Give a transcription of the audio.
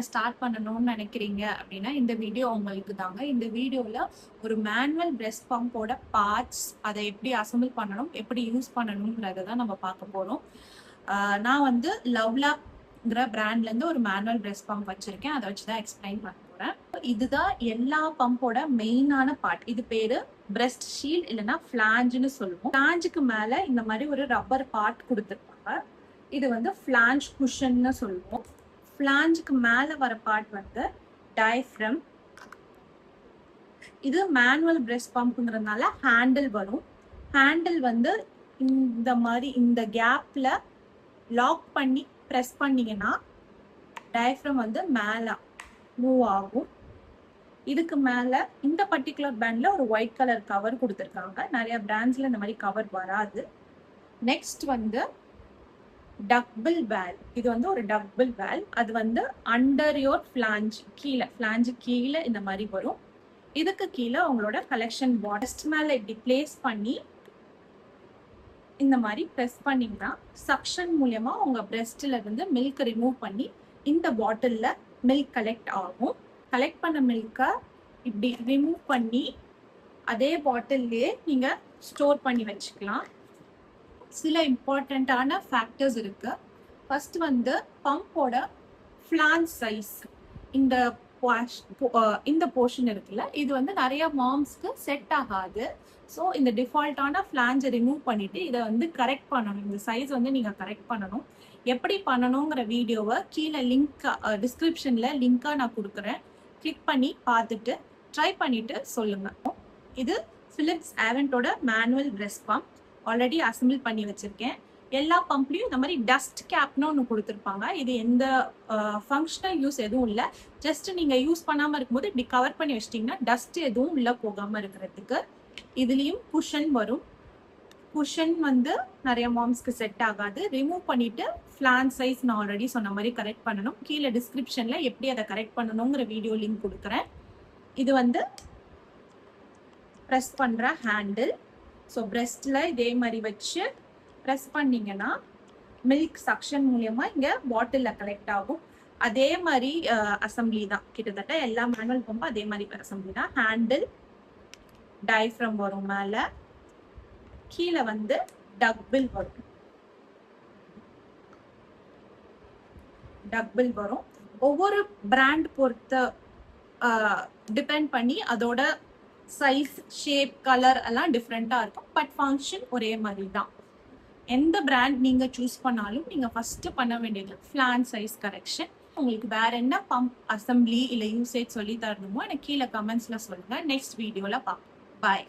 Start பண்ணணும்னு நினைக்கிறீங்க அப்படின்னா இந்த வீடியோ உங்களுக்கு தாங்க. இந்த வீடியோல ஒரு மேனுவல் பிரஸ்ட் பம்போட பார்ட்ஸ், அதை எப்படி அசம்பிள் பண்ணணும், எப்படி யூஸ் பண்ணணுங்கிறத தான் நம்ம பார்க்க போறோம். நான் வந்து லவ்லாப்ங்கிற பிராண்ட்ல இருந்து ஒரு மேனுவல் பிரஸ்ட் பம்ப் வச்சிருக்கேன். அதை வச்சுதான் எக்ஸ்பிளைன் பண்ண போறேன். இதுதான் எல்லா பம்போட மெயினான பார்ட். இது பேரு பிரஸ்ட் ஷீல்ட் இல்லைன்னா ஃபிளாஞ்சுன்னு சொல்லுவோம். ஃபிளாஞ்சுக்கு மேல இந்த மாதிரி ஒரு ரப்பர் பார்ட் கொடுத்துருப்பாங்க. இது வந்து ஃபிளாஞ்ச் குஷன்னு சொல்லுவோம். ஃபிளாஞ்சுக்கு மேல வர பார்ட் வந்து டயஃப்ரம். இது மேனுவல் பிரஸ்ட் பம்ப்ங்கிறதுனால ஹேண்டில் வரும். ஹேண்டில் வந்து இந்த மாதிரி இந்த கேப்ல லாக் பண்ணி ப்ரெஸ் பண்ணீங்கன்னா டயஃப்ரம் வந்து மேல மூவ் ஆகும். இதுக்கு மேல இந்த பர்டிகுலர் பேண்ட்ல ஒரு ஒயிட் கலர் கவர் கொடுத்துருக்காங்க. நிறைய பிராண்ட்ஸ்ல இந்த மாதிரி கவர் வராது. நெக்ஸ்ட் வந்து டக்பிள் வேல். இது வந்து ஒரு டக்பிள் வேல். அது வந்து அண்டர் யோர் ஃபிளாஞ்ச் கீழே, ஃபிளாஞ்சு கீழே இந்த மாதிரி வரும். இதுக்கு கீழே உங்களோட கலெக்ஷன் பாட்டில் மேல இப்படி பிளேஸ் பண்ணி இந்த மாதிரி ப்ரெஸ் பண்ணீங்கன்னா சக்ஷன் மூலமா உங்க பிரெஸ்ட்ல இருந்து மில்க் ரிமூவ் பண்ணி இந்த பாட்டில்ல மில்க் கலெக்ட் ஆகும். கலெக்ட் பண்ண மில்கை இப்படி ரிமூவ் பண்ணி அதே பாட்டில்லையே நீங்க ஸ்டோர் பண்ணி வச்சுக்கலாம். சில இம்பார்ட்டண்ட்டான ஃபேக்டர்ஸ் இருக்கு. ஃபர்ஸ்ட் வந்து பம்போட ஃபிளான்ஸ் சைஸ். இந்த போர்ஷன் இருக்குல்ல, இது வந்து நிறைய மாம்ஸ்க்கு செட் ஆகாது. ஸோ இந்த டிஃபால்ட்டான ஃபிளான்ஸை ரிமூவ் பண்ணிட்டு இதை வந்து கரெக்ட் பண்ணணும். இந்த சைஸ் வந்து நீங்க கரெக்ட் பண்ணணும். எப்படி பண்ணணுங்கிற வீடியோவை கீழே லிங்க் டிஸ்கிரிப்ஷன்ல லிங்கா நான் கொடுக்குறேன். கிளிக் பண்ணி பார்த்துட்டு ட்ரை பண்ணிட்டு சொல்லுங்க. இது பிலிப்ஸ் ஆவென்ட்டோட manual breast pump. Already assemble பண்ணி வச்சிருக்கேன். எல்லா பம்ப்லையும் இந்த மாதிரி டஸ்ட் கேப்னு ஒன்று கொடுத்துருப்பாங்க. இது எந்த ஃபங்க்ஷனல் யூஸ் எதுவும் இல்லை. ஜஸ்ட் நீங்கள் யூஸ் பண்ணாமல் இருக்கும்போது இப்படி கவர் பண்ணி வச்சிட்டிங்கன்னா டஸ்ட் எதுவும் உள்ளே போகாமல் இருக்கிறதுக்கு. இதுலேயும் குஷன் வரும். குஷன் வந்து நிறைய மாம்ஸ்க்கு செட் ஆகாது. ரிமூவ் பண்ணிட்டு ஃபிளான் சைஸ் நான் ஆல்ரெடி சொன்ன மாதிரி கரெக்ட் பண்ணணும். கீழே டிஸ்கிரிப்ஷனில் எப்படி அதை கரெக்ட் பண்ணணுங்கிற வீடியோ லிங்க் கொடுக்குறேன். இது வந்து ப்ரெஸ் பண்ணுற ஹேண்டில். ஸோ பிரெஸ்ட்ல இதே மாதிரி வச்சு ப்ரெஸ் பண்ணீங்கன்னா மில்க் சக்ஷன் மூலியமா இங்கே பாட்டிலில் கலெக்ட் ஆகும். அதே மாதிரி அசம்பிளி தான். கிட்டத்தட்ட எல்லா மேனுவல் பம்பும் அதே மாதிரி அசம்பிளி தான். ஹேண்டில், டயஃப்ரம் வரும் மேலே, கீழே வந்து டக்பிள் வரும். டக்பிள் வரும். ஒவ்வொரு பிராண்ட் பொறுத்த டிபெண்ட் பண்ணி அதோட சைஸ், ஷேப், கலர் எல்லாம் டிஃப்ரெண்டா இருக்கும். பட் ஃபங்க்ஷன் ஒரே மாதிரி தான். எந்த பிராண்ட் நீங்க சூஸ் பண்ணாலும் நீங்க ஃபர்ஸ்ட் பண்ண வேண்டியது ஃபிளான் சைஸ் கரெக்ஷன். உங்களுக்கு வேற என்ன பம்ப் அசம்பிளி இல்லை யூசேஜ் சொல்லி தரணுமோ எனக்கு கீழே கமெண்ட்ஸ்ல சொல்லுங்க. நெக்ஸ்ட் வீடியோல பார்ப்போம். பாய்.